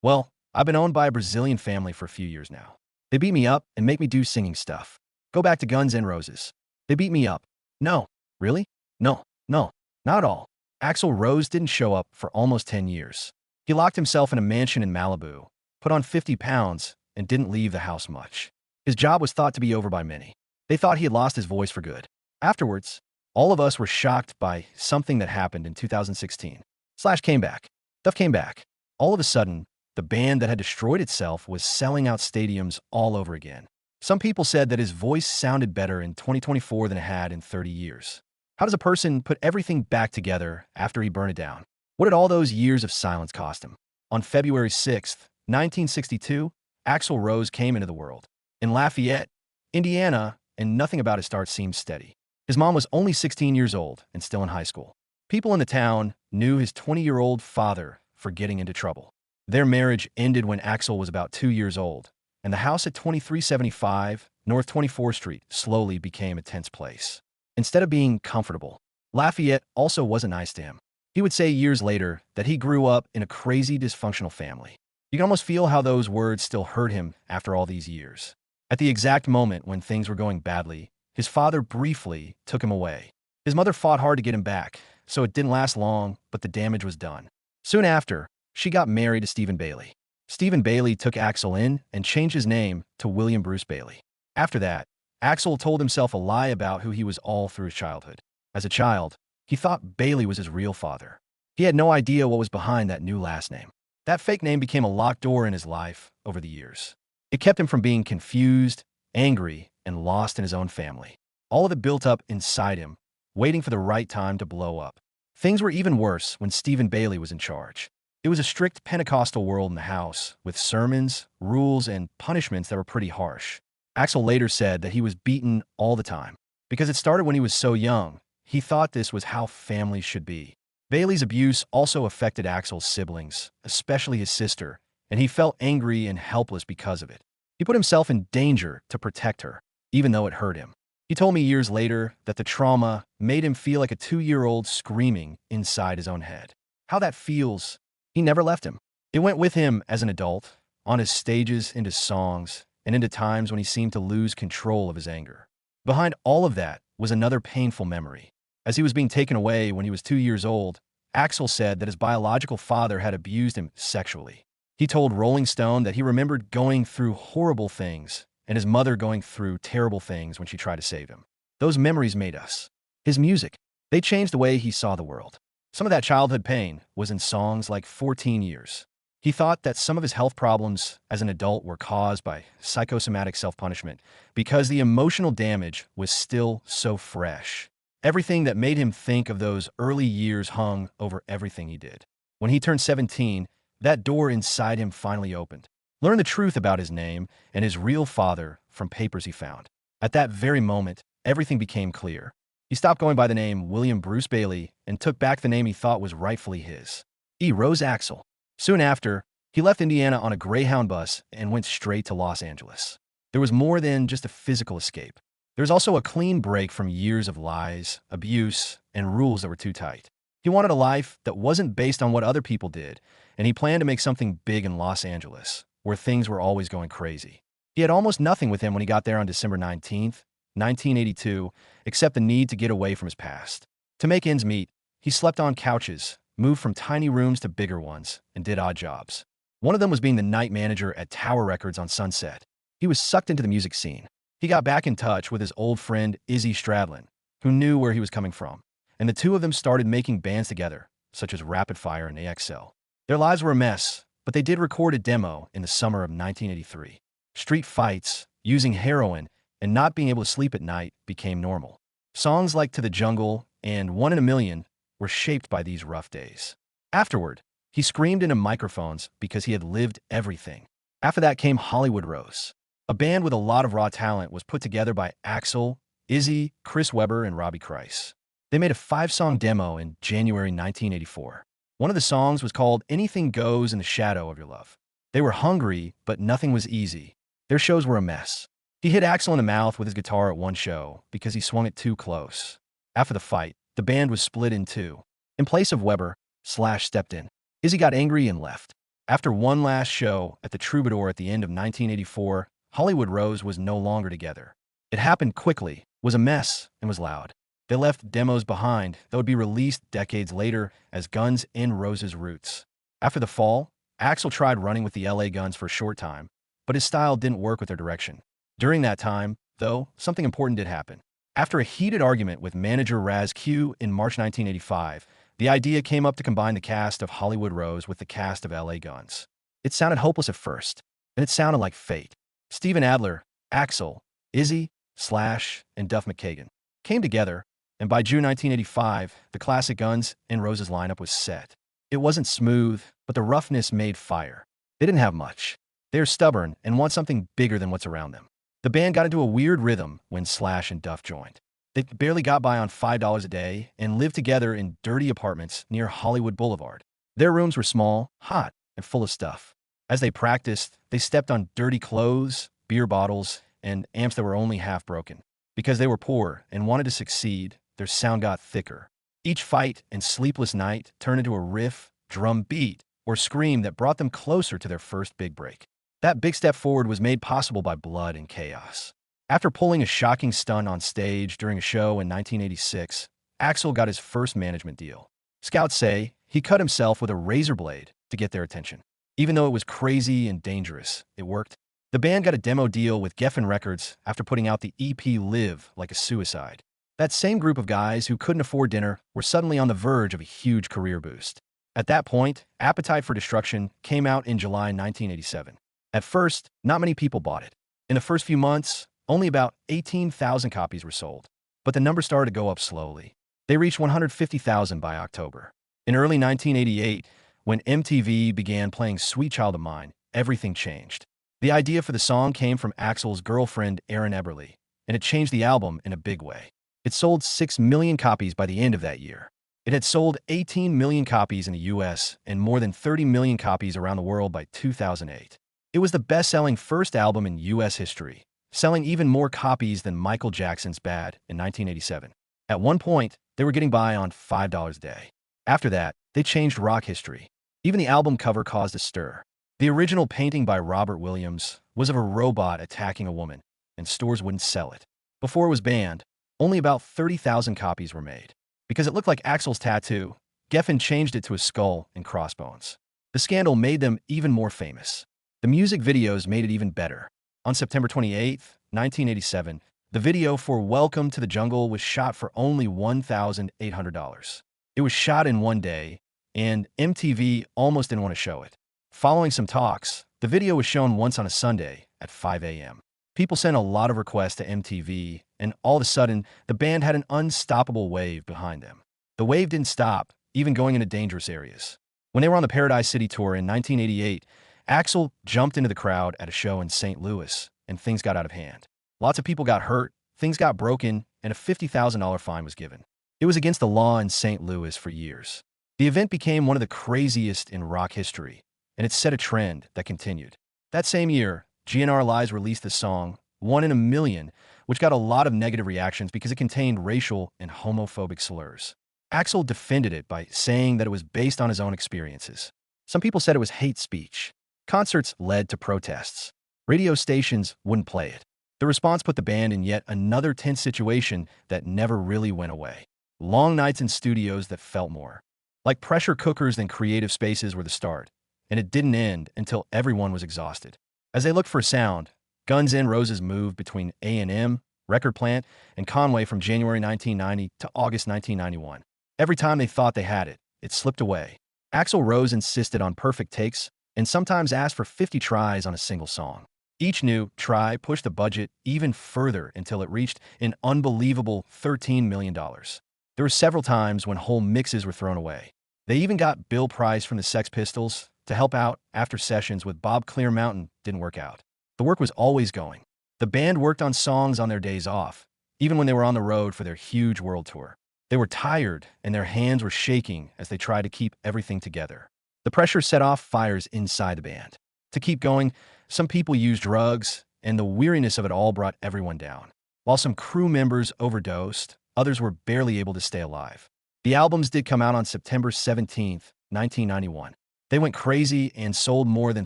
Well, I've been owned by a Brazilian family for a few years now. They beat me up and make me do singing stuff. Go back to Guns N' Roses. They beat me up. No. Really? No. No. Not at all. Axl Rose didn't show up for almost 10 years. He locked himself in a mansion in Malibu, put on 50 pounds, and didn't leave the house much. His job was thought to be over by many. They thought he had lost his voice for good. Afterwards, all of us were shocked by something that happened in 2016. Slash came back. Duff came back. All of a sudden, the band that had destroyed itself was selling out stadiums all over again. Some people said that his voice sounded better in 2024 than it had in 30 years. How does a person put everything back together after he burned it down? What did all those years of silence cost him? On February 6th, 1962, Axl Rose came into the world. In Lafayette, Indiana, and nothing about his start seemed steady. His mom was only 16 years old and still in high school. People in the town knew his 20-year-old father for getting into trouble. Their marriage ended when Axl was about 2 years old, and the house at 2375 North 24th Street slowly became a tense place. Instead of being comfortable, Lafayette also wasn't nice to him. He would say years later that he grew up in a crazy, dysfunctional family. You can almost feel how those words still hurt him after all these years. At the exact moment when things were going badly, his father briefly took him away. His mother fought hard to get him back, so it didn't last long, but the damage was done. Soon after, she got married to Stephen Bailey. Stephen Bailey took Axl in and changed his name to William Bruce Bailey. After that, Axl told himself a lie about who he was all through his childhood. As a child, he thought Bailey was his real father. He had no idea what was behind that new last name. That fake name became a locked door in his life over the years. It kept him from being confused, angry, and lost in his own family. All of it built up inside him, waiting for the right time to blow up. Things were even worse when Stephen Bailey was in charge. It was a strict Pentecostal world in the house, with sermons, rules, and punishments that were pretty harsh. Axl later said that he was beaten all the time. Because it started when he was so young, he thought this was how families should be. Bailey's abuse also affected Axl's siblings, especially his sister, and he felt angry and helpless because of it. He put himself in danger to protect her, even though it hurt him. He told me years later that the trauma made him feel like a 2-year-old screaming inside his own head. How that feels, he never left him. It went with him as an adult, on his stages, into songs, and into times when he seemed to lose control of his anger. Behind all of that was another painful memory. As he was being taken away when he was 2 years old, Axl said that his biological father had abused him sexually. He told Rolling Stone that he remembered going through horrible things and his mother going through terrible things when she tried to save him. Those memories made us. His music, they changed the way he saw the world. Some of that childhood pain was in songs like 14 Years. He thought that some of his health problems as an adult were caused by psychosomatic self-punishment because the emotional damage was still so fresh. Everything that made him think of those early years hung over everything he did. When he turned 17, that door inside him finally opened. Learn the truth about his name and his real father from papers he found. At that very moment, everything became clear. He stopped going by the name William Bruce Bailey and took back the name he thought was rightfully his. Rose Axl. Soon after, he left Indiana on a Greyhound bus and went straight to Los Angeles. There was more than just a physical escape. There was also a clean break from years of lies, abuse, and rules that were too tight. He wanted a life that wasn't based on what other people did, and he planned to make something big in Los Angeles, where things were always going crazy. He had almost nothing with him when he got there on December 19th, 1982, except the need to get away from his past. To make ends meet, he slept on couches, moved from tiny rooms to bigger ones, and did odd jobs. One of them was being the night manager at Tower Records on Sunset. He was sucked into the music scene. He got back in touch with his old friend Izzy Stradlin, who knew where he was coming from, and the two of them started making bands together, such as Rapid Fire and AXL. Their lives were a mess, but they did record a demo in the summer of 1983. Street fights, using heroin, and not being able to sleep at night became normal. Songs like To the Jungle and 1 in a Million were shaped by these rough days. Afterward, he screamed into microphones because he had lived everything. After that came Hollywood Rose. A band with a lot of raw talent was put together by Axl, Izzy, Chris Webber, and Robbie Christ. They made a 5-song demo in January 1984. One of the songs was called Anything Goes in the Shadow of Your Love. They were hungry, but nothing was easy. Their shows were a mess. He hit Axl in the mouth with his guitar at one show because he swung it too close. After the fight, the band was split in two. In place of Webber, Slash stepped in. Izzy got angry and left. After one last show at the Troubadour at the end of 1984, Hollywood Rose was no longer together. It happened quickly, was a mess, and was loud. They left demos behind that would be released decades later as Guns N' Roses' roots. After the fall, Axl tried running with the LA Guns for a short time, but his style didn't work with their direction. During that time, though, something important did happen. After a heated argument with manager Raz Q in March 1985, the idea came up to combine the cast of Hollywood Rose with the cast of LA Guns. It sounded hopeless at first, and it sounded like fate. Steven Adler, Axl, Izzy, Slash, and Duff McKagan came together, and by June 1985, the classic Guns N' Roses lineup was set. It wasn't smooth, but the roughness made fire. They didn't have much. They are stubborn and want something bigger than what's around them. The band got into a weird rhythm when Slash and Duff joined. They barely got by on $5 a day and lived together in dirty apartments near Hollywood Boulevard. Their rooms were small, hot, and full of stuff. As they practiced, they stepped on dirty clothes, beer bottles, and amps that were only half broken. Because they were poor and wanted to succeed, their sound got thicker. Each fight and sleepless night turned into a riff, drum beat, or scream that brought them closer to their first big break. That big step forward was made possible by blood and chaos. After pulling a shocking stunt on stage during a show in 1986, Axl got his first management deal. Scouts say he cut himself with a razor blade to get their attention. Even though it was crazy and dangerous, it worked. The band got a demo deal with Geffen Records after putting out the EP Live Like a Suicide. That same group of guys who couldn't afford dinner were suddenly on the verge of a huge career boost. At that point, Appetite for Destruction came out in July 1987. At first, not many people bought it. In the first few months, only about 18,000 copies were sold. But the number started to go up slowly. They reached 150,000 by October. In early 1988, when MTV began playing Sweet Child of Mine, everything changed. The idea for the song came from Axl's girlfriend, Erin Eberle, and it changed the album in a big way. It sold 6 million copies by the end of that year. It had sold 18 million copies in the US and more than 30 million copies around the world by 2008. It was the best-selling first album in US history, selling even more copies than Michael Jackson's Bad in 1987. At one point, they were getting by on $5 a day. After that, they changed rock history. Even the album cover caused a stir. The original painting by Robert Williams was of a robot attacking a woman, and stores wouldn't sell it. Before it was banned, only about 30,000 copies were made. Because it looked like Axl's tattoo, Geffen changed it to a skull and crossbones. The scandal made them even more famous. The music videos made it even better. On September 28, 1987, the video for Welcome to the Jungle was shot for only $1,800. It was shot in one day, and MTV almost didn't want to show it. Following some talks, the video was shown once on a Sunday at 5 a.m. People sent a lot of requests to MTV, and all of a sudden, the band had an unstoppable wave behind them. The wave didn't stop, even going into dangerous areas. When they were on the Paradise City tour in 1988, Axl jumped into the crowd at a show in St. Louis, and things got out of hand. Lots of people got hurt, things got broken, and a $50,000 fine was given. It was against the law in St. Louis for years. The event became one of the craziest in rock history, and it set a trend that continued. That same year, GunsNRoses released the song One in a Million, which got a lot of negative reactions because it contained racial and homophobic slurs. Axl defended it by saying that it was based on his own experiences. Some people said it was hate speech. Concerts led to protests. Radio stations wouldn't play it. The response put the band in yet another tense situation that never really went away. Long nights in studios that felt more like pressure cookers than creative spaces were the start, and it didn't end until everyone was exhausted. As they looked for sound, Guns N' Roses moved between A&M, Record Plant, and Conway from January 1990 to August 1991. Every time they thought they had it, it slipped away. Axl Rose insisted on perfect takes and sometimes asked for 50 tries on a single song. Each new try pushed the budget even further until it reached an unbelievable $13 million. There were several times when whole mixes were thrown away. They even got Bill Price from the Sex Pistols to help out after sessions with Bob Clearmountain didn't work out. The work was always going. The band worked on songs on their days off, even when they were on the road for their huge world tour. They were tired and their hands were shaking as they tried to keep everything together. The pressure set off fires inside the band. To keep going, some people used drugs, and the weariness of it all brought everyone down. While some crew members overdosed, others were barely able to stay alive. The albums did come out on September 17, 1991. They went crazy and sold more than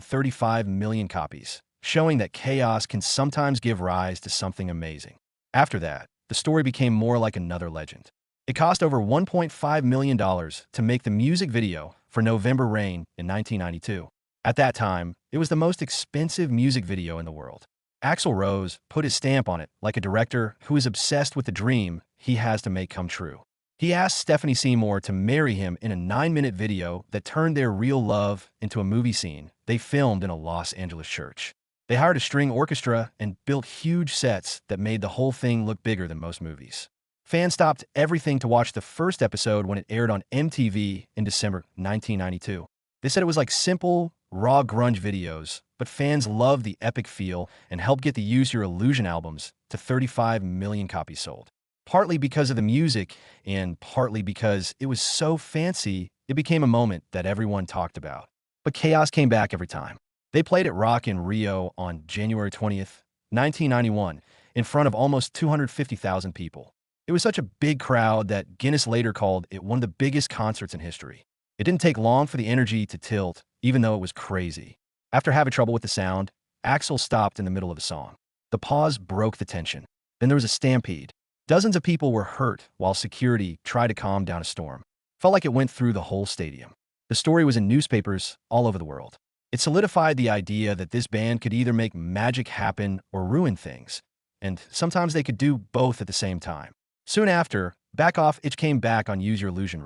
35 million copies, showing that chaos can sometimes give rise to something amazing. After that, the story became more like another legend. It cost over $1.5 million to make the music video for November Rain in 1992. At that time, it was the most expensive music video in the world. Axl Rose put his stamp on it like a director who is obsessed with the dream he has to make come true. He asked Stephanie Seymour to marry him in a 9-minute video that turned their real love into a movie scene they filmed in a Los Angeles church. They hired a string orchestra and built huge sets that made the whole thing look bigger than most movies. Fans stopped everything to watch the first episode when it aired on MTV in December 1992. They said it was like simple, raw grunge videos, but fans loved the epic feel and helped get the Use Your Illusion albums to 35 million copies sold. Partly because of the music and partly because it was so fancy, it became a moment that everyone talked about. But chaos came back every time. They played at Rock in Rio on January 20th, 1991, in front of almost 250,000 people. It was such a big crowd that Guinness later called it one of the biggest concerts in history. It didn't take long for the energy to tilt, even though it was crazy. After having trouble with the sound, Axl stopped in the middle of a song. The pause broke the tension. Then there was a stampede. Dozens of people were hurt while security tried to calm down a storm. Felt like it went through the whole stadium. The story was in newspapers all over the world. It solidified the idea that this band could either make magic happen or ruin things, and sometimes they could do both at the same time. Soon after, Back Off It came back on Use Your Illusion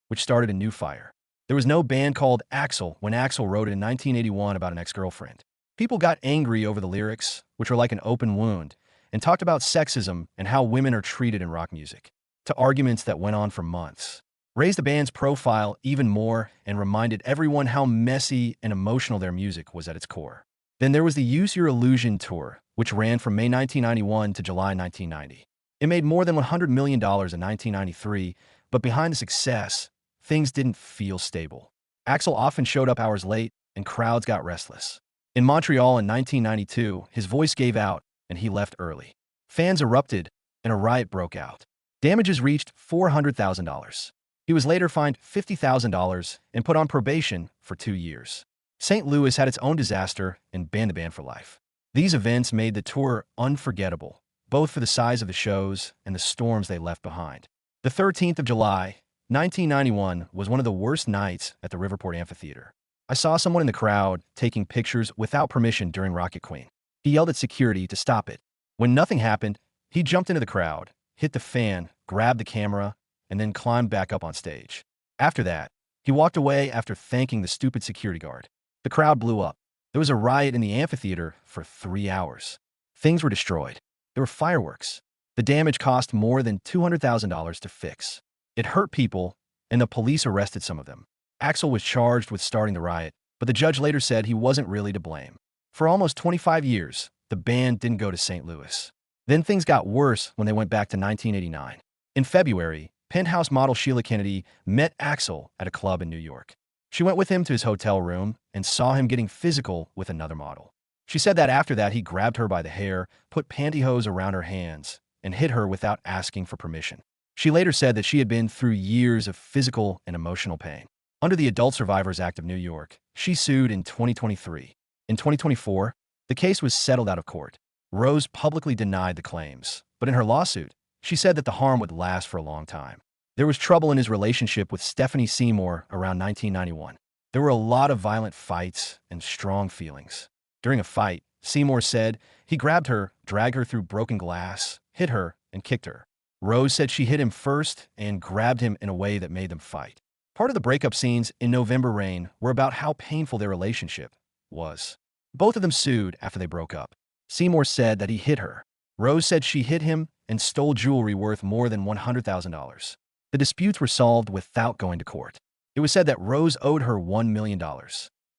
which started a new fire. There was no band called Axl when Axl wrote it in 1981 about an ex-girlfriend. People got angry over the lyrics, which were like an open wound, and talked about sexism and how women are treated in rock music, to arguments that went on for months. Raised the band's profile even more and reminded everyone how messy and emotional their music was at its core. Then there was the Use Your Illusion tour, which ran from May 1991 to July 1990. It made more than $100 million in 1993, but behind the success, things didn't feel stable. Axl often showed up hours late, and crowds got restless. In Montreal in 1992, his voice gave out, and he left early. Fans erupted, and a riot broke out. Damages reached $400,000. He was later fined $50,000 and put on probation for 2 years. St. Louis had its own disaster and banned the band for life. These events made the tour unforgettable, both for the size of the shows and the storms they left behind. The 13th of July, 1991 was one of the worst nights at the Riverport Amphitheater. I saw someone in the crowd taking pictures without permission during Rocket Queen. He yelled at security to stop it. When nothing happened, he jumped into the crowd, hit the fan, grabbed the camera, and then climbed back up on stage. After that, he walked away after thanking the stupid security guard. The crowd blew up. There was a riot in the amphitheater for 3 hours. Things were destroyed. There were fireworks. The damage cost more than $200,000 to fix. It hurt people, and the police arrested some of them. Axl was charged with starting the riot, but the judge later said he wasn't really to blame. For almost 25 years, the band didn't go to St. Louis. Then things got worse when they went back to 1989. In February, Penthouse model Sheila Kennedy met Axl at a club in New York. She went with him to his hotel room and saw him getting physical with another model. She said that after that, he grabbed her by the hair, put pantyhose around her hands, and hit her without asking for permission. She later said that she had been through years of physical and emotional pain. Under the Adult Survivors Act of New York, she sued in 2023. In 2024, the case was settled out of court. Rose publicly denied the claims, but in her lawsuit, she said that the harm would last for a long time. There was trouble in his relationship with Stephanie Seymour around 1991. There were a lot of violent fights and strong feelings. During a fight, Seymour said he grabbed her, dragged her through broken glass, hit her, and kicked her. Rose said she hit him first and grabbed him in a way that made them fight. Part of the breakup scenes in November Rain were about how painful their relationship was. Both of them sued after they broke up. Seymour said that he hit her. Rose said she hit him and stole jewelry worth more than $100,000. The disputes were solved without going to court. It was said that Rose owed her $1 million.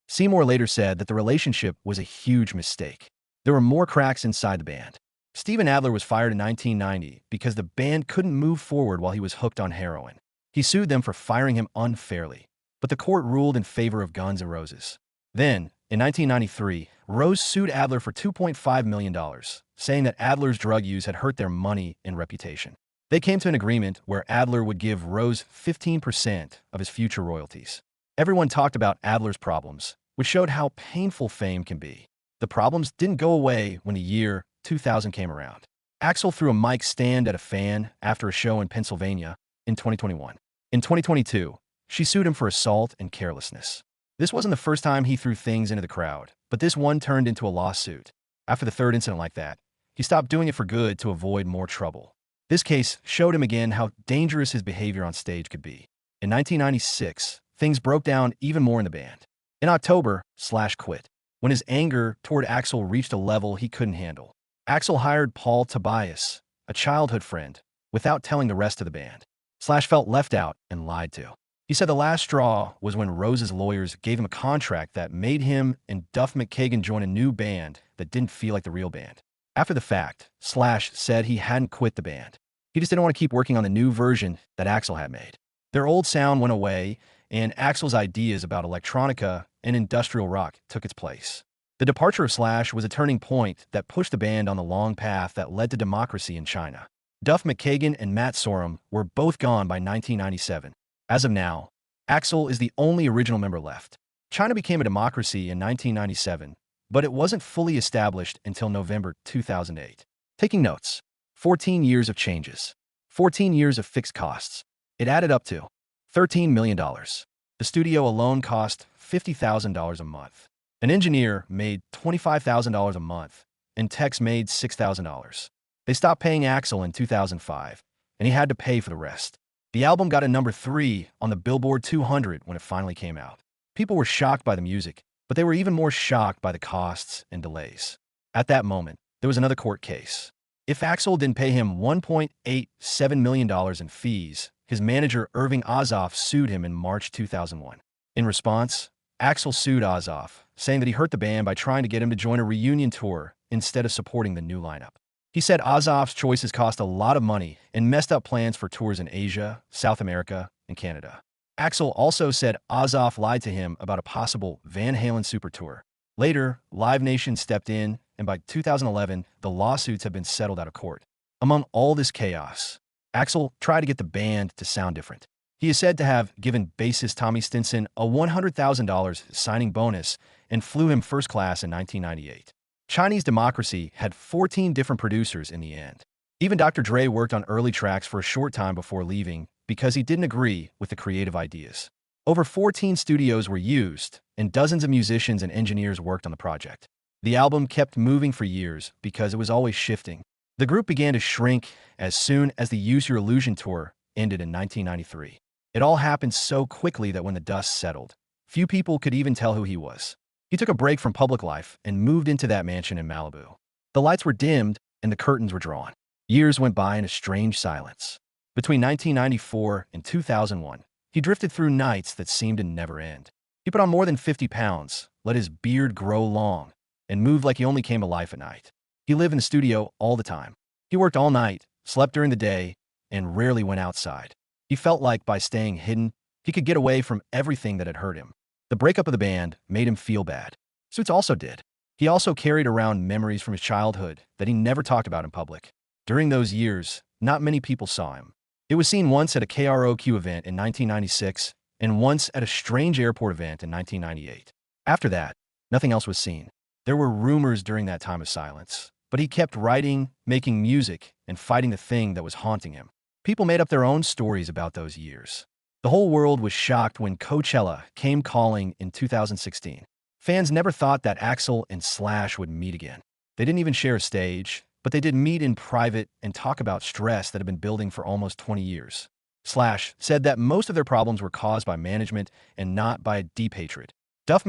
Seymour later said that the relationship was a huge mistake. There were more cracks inside the band. Steven Adler was fired in 1990 because the band couldn't move forward while he was hooked on heroin. He sued them for firing him unfairly, but the court ruled in favor of GunsNRoses. Then, in 1993, Rose sued Adler for $2.5 million, saying that Adler's drug use had hurt their money and reputation. They came to an agreement where Adler would give Rose 15% of his future royalties. Everyone talked about Adler's problems, which showed how painful fame can be. The problems didn't go away when the year 2000 came around. Axl threw a mic stand at a fan after a show in Pennsylvania in 2021. In 2022, she sued him for assault and carelessness. This wasn't the first time he threw things into the crowd, but this one turned into a lawsuit. After the third incident like that, he stopped doing it for good to avoid more trouble. This case showed him again how dangerous his behavior on stage could be. In 1996, things broke down even more in the band. In October, Slash quit when his anger toward Axl reached a level he couldn't handle. Axl hired Paul Tobias, a childhood friend, without telling the rest of the band. Slash felt left out and lied to. He said the last straw was when Rose's lawyers gave him a contract that made him and Duff join a new band that didn't feel like the real band. After the fact, Slash said he hadn't quit the band. He just didn't want to keep working on the new version that Axl had made. Their old sound went away, and Axl's ideas about electronica and industrial rock took its place. The departure of Slash was a turning point that pushed the band on the long path that led to democracy in China. Duff and Matt Sorum were both gone by 1997. As of now, Axl is the only original member left. China became a democracy in 1997, but it wasn't fully established until November 2008. Taking notes. 14 years of changes. 14 years of fixed costs. It added up to $13 million. The studio alone cost $50,000 a month. An engineer made $25,000 a month, and techs made $6,000. They stopped paying Axl in 2005, and he had to pay for the rest. The album got a number 3 on the Billboard 200 when it finally came out. People were shocked by the music, but they were even more shocked by the costs and delays. At that moment, there was another court case. If Axl didn't pay him $1.87 million in fees, his manager Irving Azoff sued him in March 2001. In response, Axl sued Azoff, saying that he hurt the band by trying to get him to join a reunion tour instead of supporting the new lineup. He said Azoff's choices cost a lot of money and messed up plans for tours in Asia, South America, and Canada. Axl also said Azoff lied to him about a possible Van Halen super tour. Later, Live Nation stepped in, and by 2011, the lawsuits had been settled out of court. Among all this chaos, Axl tried to get the band to sound different. He is said to have given bassist Tommy Stinson a $100,000 signing bonus and flew him first class in 1998. Chinese Democracy had 14 different producers in the end. Even Dr. Dre worked on early tracks for a short time before leaving because he didn't agree with the creative ideas. Over 14 studios were used, and dozens of musicians and engineers worked on the project. The album kept moving for years because it was always shifting. The group began to shrink as soon as the Use Your Illusion tour ended in 1993. It all happened so quickly that when the dust settled, few people could even tell who he was. He took a break from public life and moved into that mansion in Malibu. The lights were dimmed and the curtains were drawn. Years went by in a strange silence. Between 1994 and 2001, he drifted through nights that seemed to never end. He put on more than 50 pounds, let his beard grow long, and moved like he only came to life at night. He lived in the studio all the time. He worked all night, slept during the day, and rarely went outside. He felt like by staying hidden, he could get away from everything that had hurt him. The breakup of the band made him feel bad. Suits also did. He also carried around memories from his childhood that he never talked about in public. During those years, not many people saw him. It was seen once at a KROQ event in 1996 and once at a strange airport event in 1998. After that, nothing else was seen. There were rumors during that time of silence, but he kept writing, making music, and fighting the thing that was haunting him. People made up their own stories about those years. The whole world was shocked when Coachella came calling in 2016. Fans never thought that Axl and Slash would meet again. They didn't even share a stage, but they did meet in private and talk about stress that had been building for almost 20 years. Slash said that most of their problems were caused by management and not by deep hatred. Duff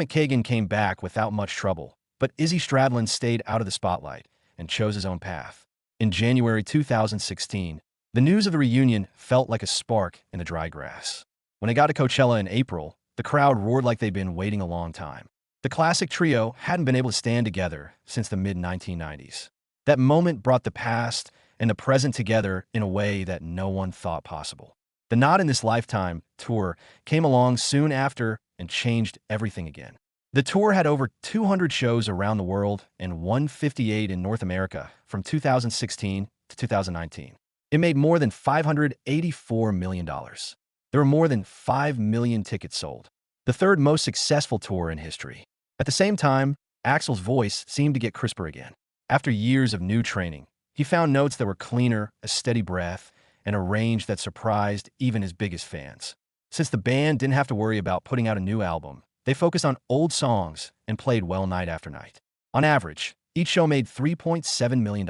came back without much trouble, but Izzy Stradlin stayed out of the spotlight and chose his own path. In January 2016, the news of the reunion felt like a spark in the dry grass. When they got to Coachella in April, the crowd roared like they'd been waiting a long time. The classic trio hadn't been able to stand together since the mid-1990s. That moment brought the past and the present together in a way that no one thought possible. The Not in This Lifetime tour came along soon after and changed everything again. The tour had over 200 shows around the world and 158 in North America from 2016 to 2019. It made more than $584 million. There were more than 5 million tickets sold. the third most successful tour in history. At the same time, Axl's voice seemed to get crisper again. After years of new training, he found notes that were cleaner, a steady breath, and a range that surprised even his biggest fans. Since the band didn't have to worry about putting out a new album, they focused on old songs and played well night after night. On average, each show made $3.7 million.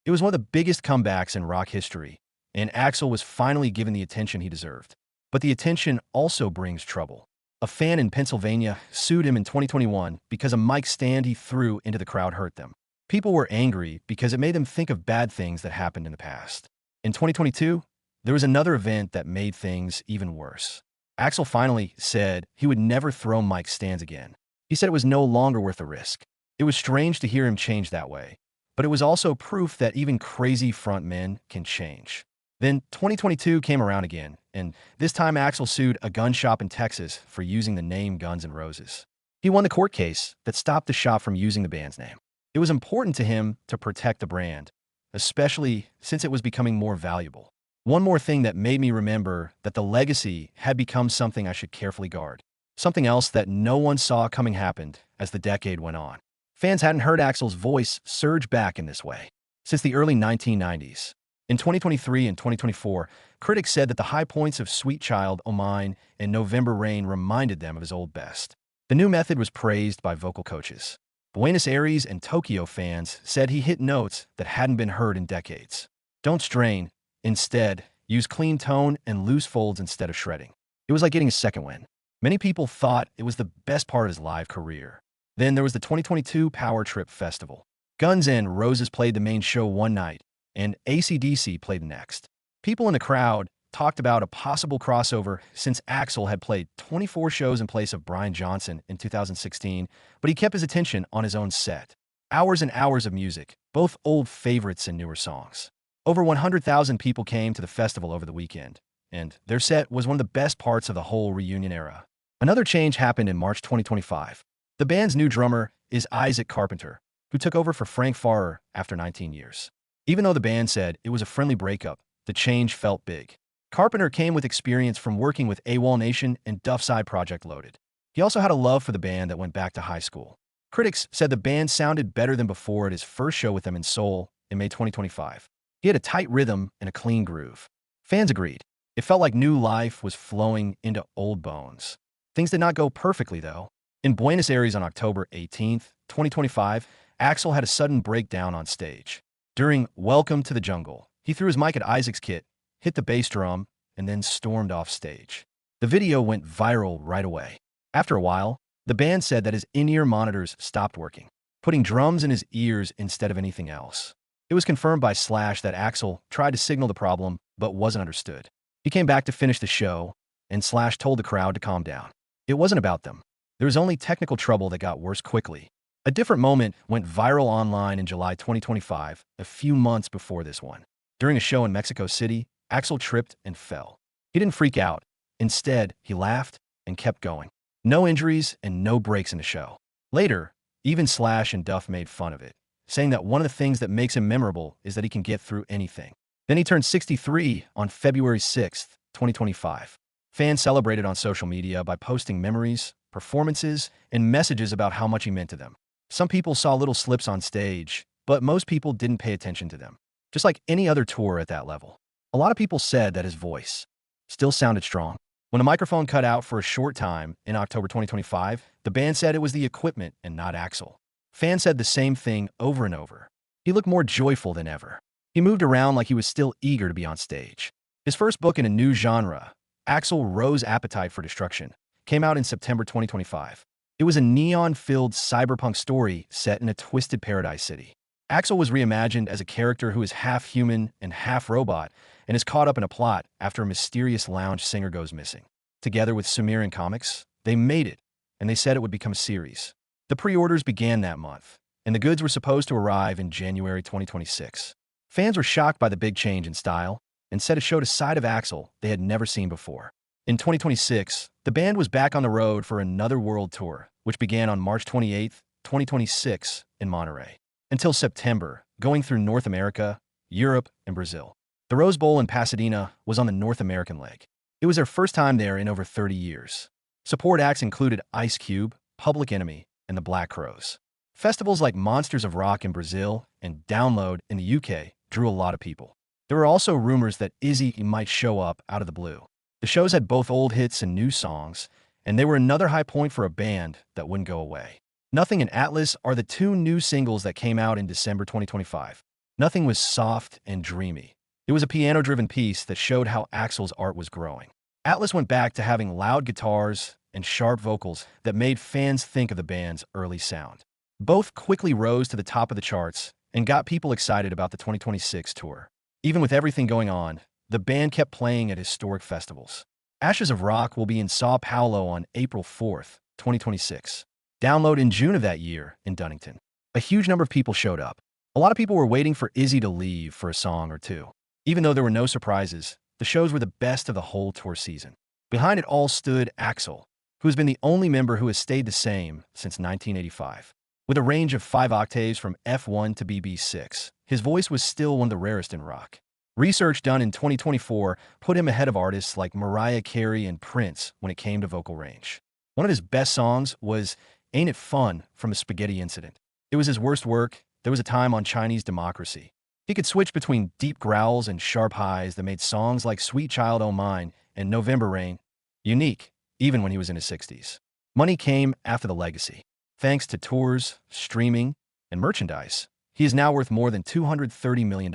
It was one of the biggest comebacks in rock history, and Axl was finally given the attention he deserved. But the attention also brings trouble. A fan in Pennsylvania sued him in 2021 because a mic stand he threw into the crowd hurt them. People were angry because it made them think of bad things that happened in the past. In 2022, there was another event that made things even worse. Axl finally said he would never throw mic stands again. He said it was no longer worth the risk. It was strange to hear him change that way, but it was also proof that even crazy frontmen can change. Then 2022 came around again, and this time Axl sued a gun shop in Texas for using the name GunsNRoses. He won the court case that stopped the shop from using the band's name. It was important to him to protect the brand, especially since it was becoming more valuable. One more thing that made me remember that the legacy had become something I should carefully guard. Something else that no one saw coming happened as the decade went on. Fans hadn't heard Axl's voice surge back in this way since the early 1990s. In 2023 and 2024, critics said that the high points of Sweet Child O' Mine and November Rain reminded them of his old best. The new method was praised by vocal coaches. Buenos Aires and Tokyo fans said he hit notes that hadn't been heard in decades. Don't strain. Instead, use clean tone and loose folds instead of shredding. It was like getting a second win. Many people thought it was the best part of his live career. Then there was the 2022 Power Trip Festival. Guns N' Roses played the main show one night, and AC/DC played the next. People in the crowd talked about a possible crossover since Axl had played 24 shows in place of Brian Johnson in 2016, but he kept his attention on his own set. Hours and hours of music, both old favorites and newer songs. Over 100,000 people came to the festival over the weekend, and their set was one of the best parts of the whole reunion era. Another change happened in March 2025. The band's new drummer is Isaac Carpenter, who took over for Frank Farrer after 19 years. Even though the band said it was a friendly breakup, the change felt big. Carpenter came with experience from working with AWOL Nation and Duff's side project Loaded. He also had a love for the band that went back to high school. Critics said the band sounded better than before at his first show with them in Seoul in May 2025. He had a tight rhythm and a clean groove. Fans agreed. It felt like new life was flowing into old bones. Things did not go perfectly, though. In Buenos Aires on October 18, 2025, Axl had a sudden breakdown on stage. During Welcome to the Jungle, he threw his mic at Isaac's kit, hit the bass drum, and then stormed off stage. The video went viral right away. After a while, the band said that his in-ear monitors stopped working, putting drums in his ears instead of anything else. It was confirmed by Slash that Axl tried to signal the problem but wasn't understood. He came back to finish the show, and Slash told the crowd to calm down. It wasn't about them. There was only technical trouble that got worse quickly. A different moment went viral online in July 2025, a few months before this one. During a show in Mexico City, Axl tripped and fell. He didn't freak out. Instead, he laughed and kept going. No injuries and no breaks in the show. Later, even Slash and Duff made fun of it, saying that one of the things that makes him memorable is that he can get through anything. Then he turned 63 on February 6, 2025. Fans celebrated on social media by posting memories, performances, and messages about how much he meant to them. Some people saw little slips on stage, but most people didn't pay attention to them. Just like any other tour at that level. A lot of people said that his voice still sounded strong. When a microphone cut out for a short time in October 2025, the band said it was the equipment and not Axl. Fans said the same thing over and over. He looked more joyful than ever. He moved around like he was still eager to be on stage. His first book in a new genre, Axl Rose Appetite for Destruction, came out in September 2025. It was a neon-filled cyberpunk story set in a twisted paradise city. Axl was reimagined as a character who is half human and half robot and is caught up in a plot after a mysterious lounge singer goes missing. Together with Sumerian Comics, they made it, and they said it would become a series. The pre-orders began that month, and the goods were supposed to arrive in January 2026. Fans were shocked by the big change in style and said it showed a side of Axl they had never seen before. In 2026, the band was back on the road for another world tour, which began on March 28, 2026 in Monterey, until September, going through North America, Europe, and Brazil. The Rose Bowl in Pasadena was on the North American leg. It was their first time there in over 30 years. Support acts included Ice Cube, Public Enemy, and the Black Crowes. Festivals like Monsters of Rock in Brazil and Download in the UK drew a lot of people. There were also rumors that Izzy might show up out of the blue. The shows had both old hits and new songs, and they were another high point for a band that wouldn't go away. Nothing and Atlas are the two new singles that came out in December 2025. Nothing was soft and dreamy. It was a piano-driven piece that showed how Axl's art was growing. Atlas went back to having loud guitars and sharp vocals that made fans think of the band's early sound. Both quickly rose to the top of the charts and got people excited about the 2026 tour. Even with everything going on, the band kept playing at historic festivals. Ashes of Rock will be in Sao Paulo on April 4th, 2026. Download in June of that year in Dunnington. A huge number of people showed up. A lot of people were waiting for Izzy to leave for a song or two. Even though there were no surprises, the shows were the best of the whole tour season. Behind it all stood Axl, who has been the only member who has stayed the same since 1985. With a range of 5 octaves from F1 to BB6, his voice was still one of the rarest in rock. Research done in 2024 put him ahead of artists like Mariah Carey and Prince when it came to vocal range. One of his best songs was Ain't It Fun from a Spaghetti Incident. It was his worst work. There was a time on Chinese Democracy. He could switch between deep growls and sharp highs that made songs like Sweet Child O' Mine and November Rain unique, even when he was in his 60s. Money came after the legacy. Thanks to tours, streaming, and merchandise, he is now worth more than $230 million.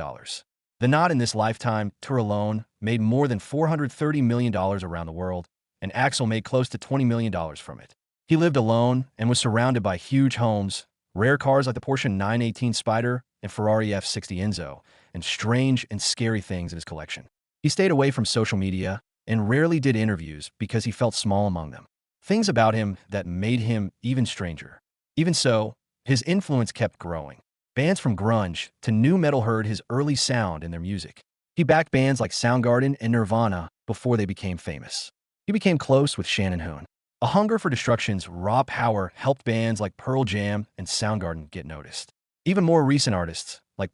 The Not in This Lifetime tour alone made more than $430 million around the world, and Axl made close to $20 million from it. He lived alone and was surrounded by huge homes, rare cars like the Porsche 918 Spider and Ferrari F60 Enzo, and strange and scary things in his collection. He stayed away from social media and rarely did interviews because he felt small among them. Things about him that made him even stranger. Even so, his influence kept growing. Bands from grunge to nu metal heard his early sound in their music. He backed bands like Soundgarden and Nirvana before they became famous. He became close with Shannon Hoon. A hunger for destruction's raw power helped bands like Pearl Jam and Soundgarden get noticed. Even more recent artists like